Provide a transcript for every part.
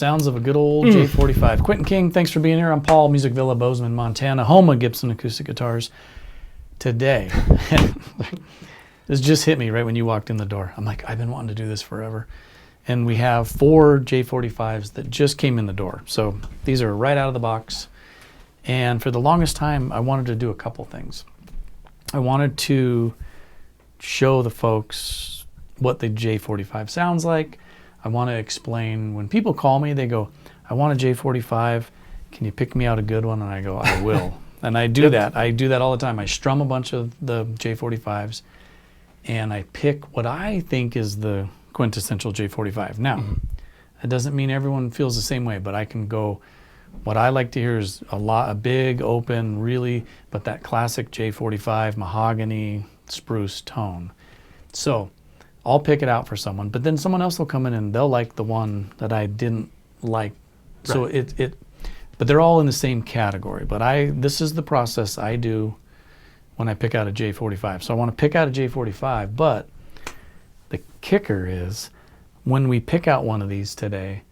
Sounds of a good old J-45. Quentin King, thanks for being here. I'm Paul, Music Villa, Bozeman, Montana, home of Gibson Acoustic Guitars. Today, this just hit me right when you walked in the door. I'm like, I've been wanting to do this forever. And we have 4 J-45s that just came in the door. So these are right out of the box. And for the longest time, I wanted to do a couple things. I wanted to show the folks what the J-45 sounds like. I want to explain, when people call me, they go, I want a J-45. Can you pick me out a good one? And I go, I will. And I do that. I do that all the time. I strum a bunch of the J-45s and I pick what I think is the quintessential J-45. Now, that doesn't mean everyone feels the same way, but I can go, what I like to hear is a big, open, really, but that classic J-45, mahogany, spruce tone. So I'll pick it out for someone, but then someone else will come in and they'll like the one that I didn't like. Right. So but they're all in the same category. But this is the process I do when I pick out a J-45. So I want to pick out a J-45, but the kicker is when we pick out one of these today,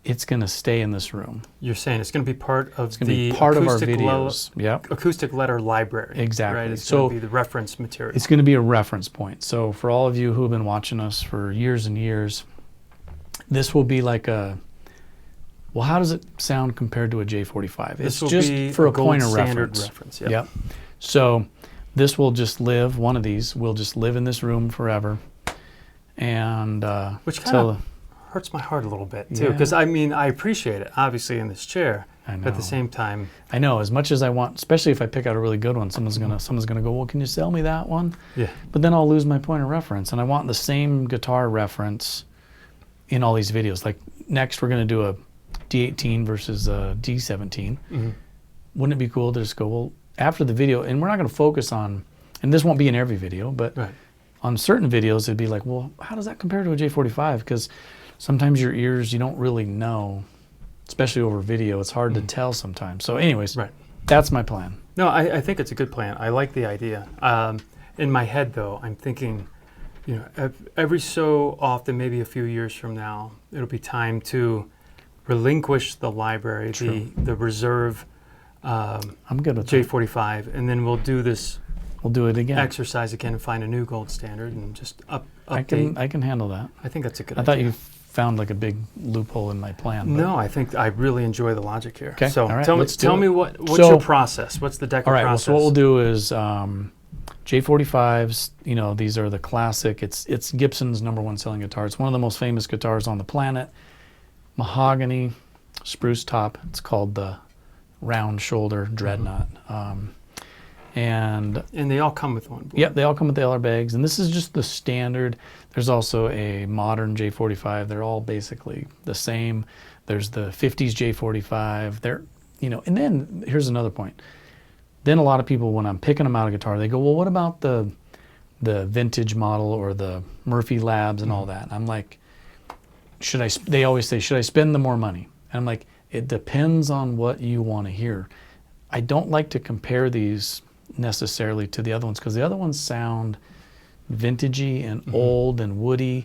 it's going to stay in this room. You're saying it's going to be part of our videos. Yep. Acoustic letter library. Exactly. Right? It's going to be the reference material. It's going to be a reference point. So for all of you who have been watching us for years and years, this will be like well, how does it sound compared to a J-45? It's just for a point of reference. Yep. So this will just live, one of these will just live in this room forever. And which kind of hurts my heart a little bit too, because I mean, I appreciate it obviously in this chair, but at the same time, I know as much as I want, especially if I pick out a really good one, someone's gonna go, well, can you sell me that one? Yeah. But then I'll lose my point of reference, and I want the same guitar reference in all these videos. Like next, we're gonna do a D18 versus a D17. Wouldn't it be cool to just go, well, after the video, and we're not gonna focus on, and this won't be in every video, but on certain videos, it'd be like, well, how does that compare to a J-45? Because sometimes your ears, you don't really know, especially over video. It's hard to tell sometimes. So anyways, that's my plan. No, I think it's a good plan. I like the idea. In my head, though, I'm thinking, you know, every so often, maybe a few years from now, it'll be time to relinquish the library, the reserve I'm good with J-45, and then we'll do this. We'll do it again. Exercise again and find a new gold standard and just update. I can handle that. I think that's a good idea. I thought you found like a big loophole in my plan. No, I think I really enjoy the logic here. Okay. So all right, tell me what's your process? What's the deck process? Well, so what we'll do is J-45s, you know, these are the classic. It's Gibson's #1 selling guitar. It's one of the most famous guitars on the planet. Mahogany, spruce top. It's called the round shoulder Dreadnought. And they all come with one. Yep, they all come with the LR Baggs, and this is just the standard. There's also a modern J-45. They're all basically the same. There's the 50s J-45. They're, you know, and then here's another point. Then a lot of people, when I'm picking them out of guitar, they go, well, what about the vintage model or the Murphy Labs and all that? I'm like, they always say, should I spend the more money? And I'm like, it depends on what you want to hear. I don't like to compare these necessarily to the other ones because the other ones sound vintagey and old and woody,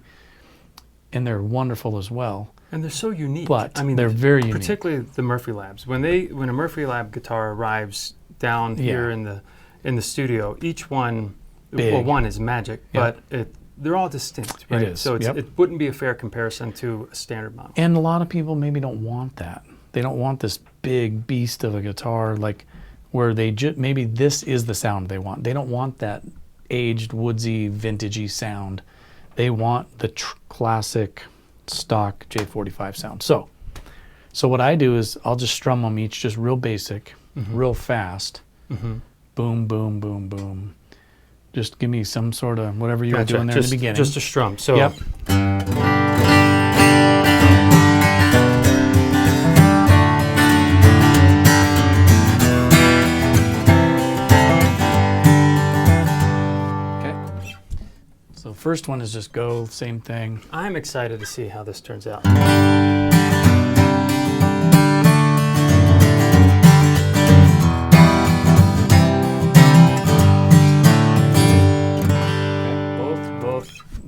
and they're wonderful as well. And they're so unique. But I mean, they're very unique. Particularly the Murphy Labs. When a Murphy Lab guitar arrives here in the studio, each one, well, one is magic, but they're all distinct, right? It is. So it wouldn't be a fair comparison to a standard model. And a lot of people maybe don't want that. They don't want this big beast of a guitar, like where maybe this is the sound they want. They don't want that aged, woodsy, vintagey sound. They want the classic stock J-45 sound. So what I do is I'll just strum them each just real basic, real fast. Boom, boom, boom, boom. Just give me some sort of whatever you were doing there in the beginning. Just a strum. So. Yep. So first one is just go, same thing. I'm excited to see how this turns out.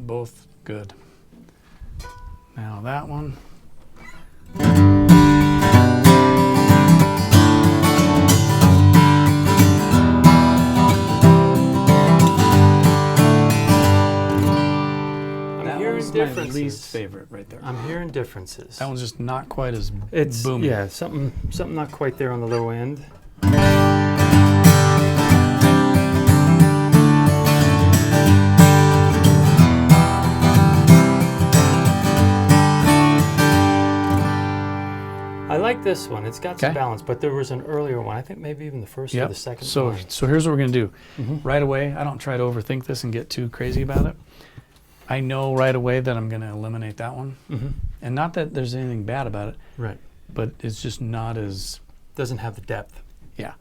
Both good. Now that one. favorite right there. I'm hearing differences. That one's just not quite as It's boomy. yeah, something not quite there on the low end. I like this one. It's got some balance, but there was an earlier one. I think maybe even the first or the second one. So here's what we're gonna do. Right away, I don't try to overthink this and get too crazy about it. I know right away that I'm gonna eliminate that one. And not that there's anything bad about it. Right. But it's just not as... Doesn't have the depth. Yeah.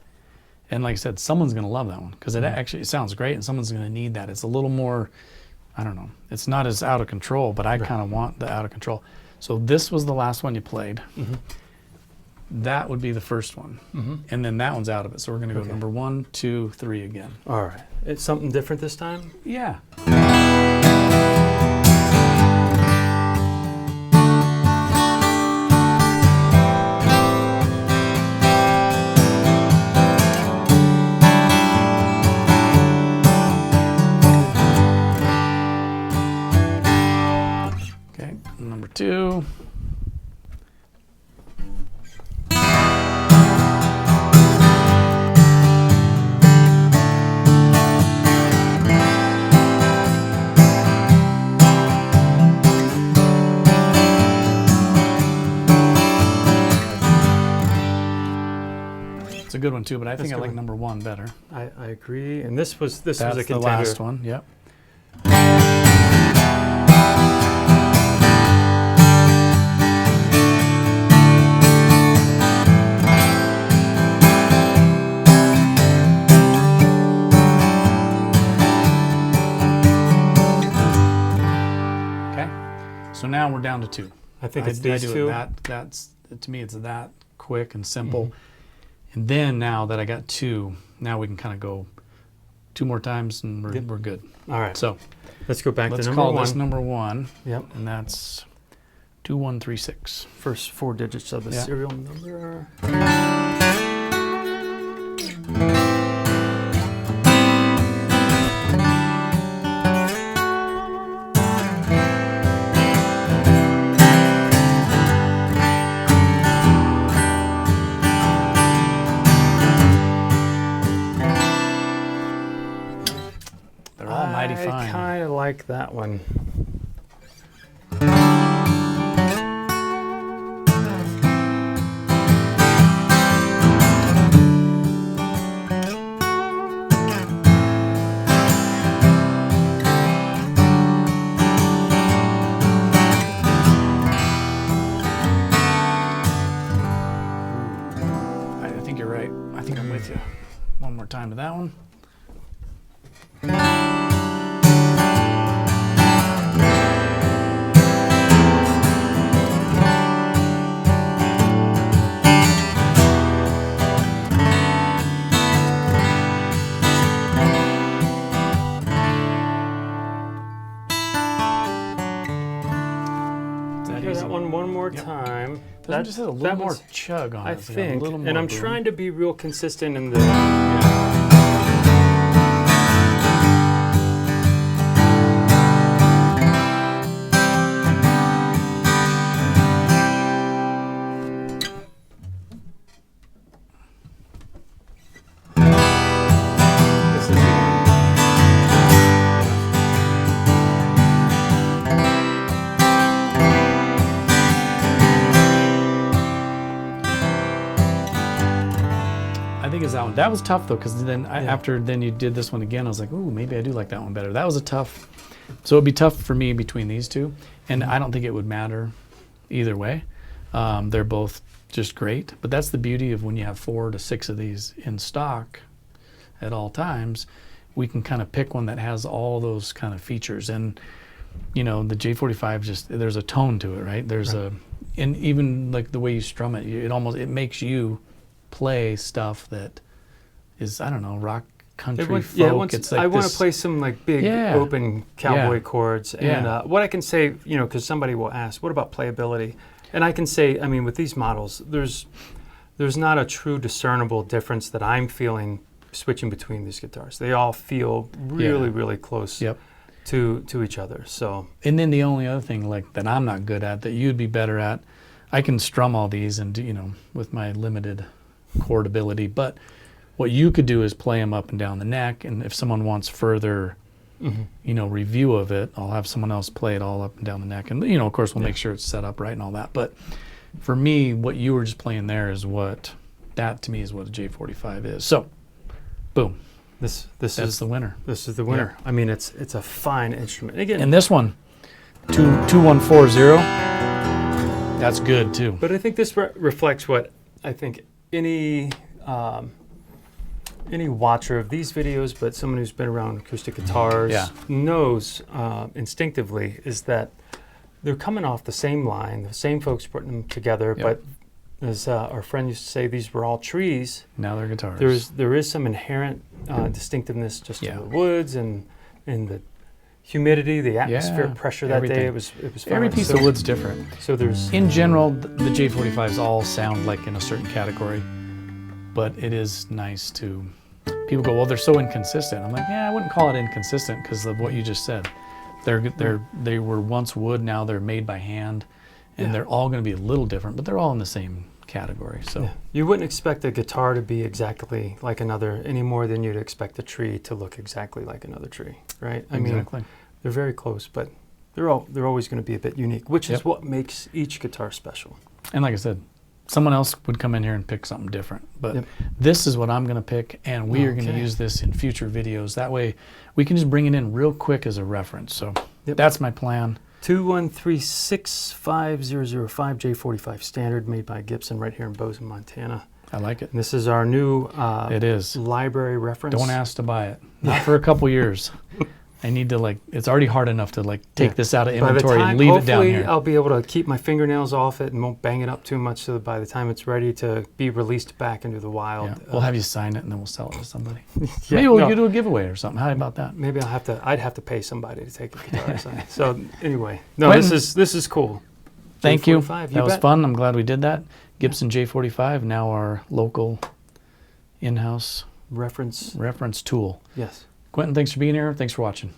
And like I said, someone's gonna love that one because it sounds great and someone's gonna need that. It's a little more, I don't know, it's not as out of control, but I kind of want the out of control. So this was the last one you played. That would be the first one. And then that one's out of it. So we're gonna go number 1, 2, 3 again. All right. It's something different this time? Yeah. Okay, number 2. It's a good one too, but I think I like number 1 better. I agree. And this was a That's contender. the last one. Yep. Okay. So now we're down to 2. I think it's these two. That's to me. It's that quick and simple. And then now that I got 2, now we can kind of go 2 more times and we're good. All right. So let's go back to let's number call 1. this number 1. Yep. And that's 2136. First 4 digits of the serial number. Mighty fine. I kind of like that one. I think you're right. I think I'm with you. One more time to that one. One more time. That just has a little more chug on it. I It's like think. a little more And I'm boom. trying to be real consistent in the. This is the one. I think it's that one. That was tough though, because then after you did this one again, I was like, ooh, maybe I do like that one better. That was a tough. So it'd be tough for me between these two, and I don't think it would matter either way. They're both just great, but that's the beauty of when you have 4 to 6 of these in stock at all times. We can kind of pick one that has all those kind of features, and you know the J-45 just there's a tone to it, right? There's and even like the way you strum it, it makes you play stuff that is, I don't know, rock, country, folk. It's like I want to play some like big open cowboy chords. And what I can say, you know, because somebody will ask, what about playability? And I can say, I mean, with these models, there's not a true discernible difference that I'm feeling switching between these guitars. They all feel really, really close. Yep. to each other. So, and then the only other thing like that I'm not good at that you'd be better at, I can strum all these and do, with my limited chord ability, but what you could do is play them up and down the neck, and if someone wants further review of it, I'll have someone else play it all up and down the neck, and of course we'll make sure it's set up right and all that. But for me, what you were just playing there is that to me is what a J-45 is. So boom, that's the winner. This is the winner. Yeah. I mean, it's a fine instrument. Again, and this one 2140, that's good too. but I think this reflects what I think any watcher of these videos, but someone who's been around acoustic guitars knows instinctively, is that they're coming off the same line, the same folks putting them together, but as our friend used to say, these were all trees. Now they're guitars. There is some inherent distinctiveness just in the woods and in the humidity, the atmospheric pressure that day. It was fun. Every piece of wood's different. So there's in general, the J-45s all sound like in a certain category, but it is nice to. People go, well, they're so inconsistent. I'm like, yeah, I wouldn't call it inconsistent because of what you just said. They were once wood, now they're made by hand, and they're all going to be a little different, but they're all in the same category. So you wouldn't expect a guitar to be exactly like another any more than you'd expect a tree to look exactly like another tree, right? I mean, they're very close, but they're always going to be a bit unique, which is what makes each guitar special. And like I said, someone else would come in here and pick something different, but this is what I'm going to pick, and we are going to use this in future videos. That way we can just bring it in real quick as a reference. So that's my plan. 213-65005 J-45 standard, made by Gibson right here in Bozeman, Montana. I like it. And this is our new library reference. Don't ask to buy it. Not for a couple years. I need to it's already hard enough to take this out of inventory and leave it down here. I'll be able to keep my fingernails off it and won't bang it up too much, so that by the time it's ready to be released back into the wild. We'll have you sign it and then we'll sell it to somebody. Maybe we'll do a giveaway or something. How about that? Maybe I'd have to pay somebody to take a guitar sign. So anyway, Quentin, this is cool. Thank you. That was fun. I'm glad we did that. Gibson J-45, now our local in-house reference tool. Yes. Quentin, thanks for being here. Thanks for watching.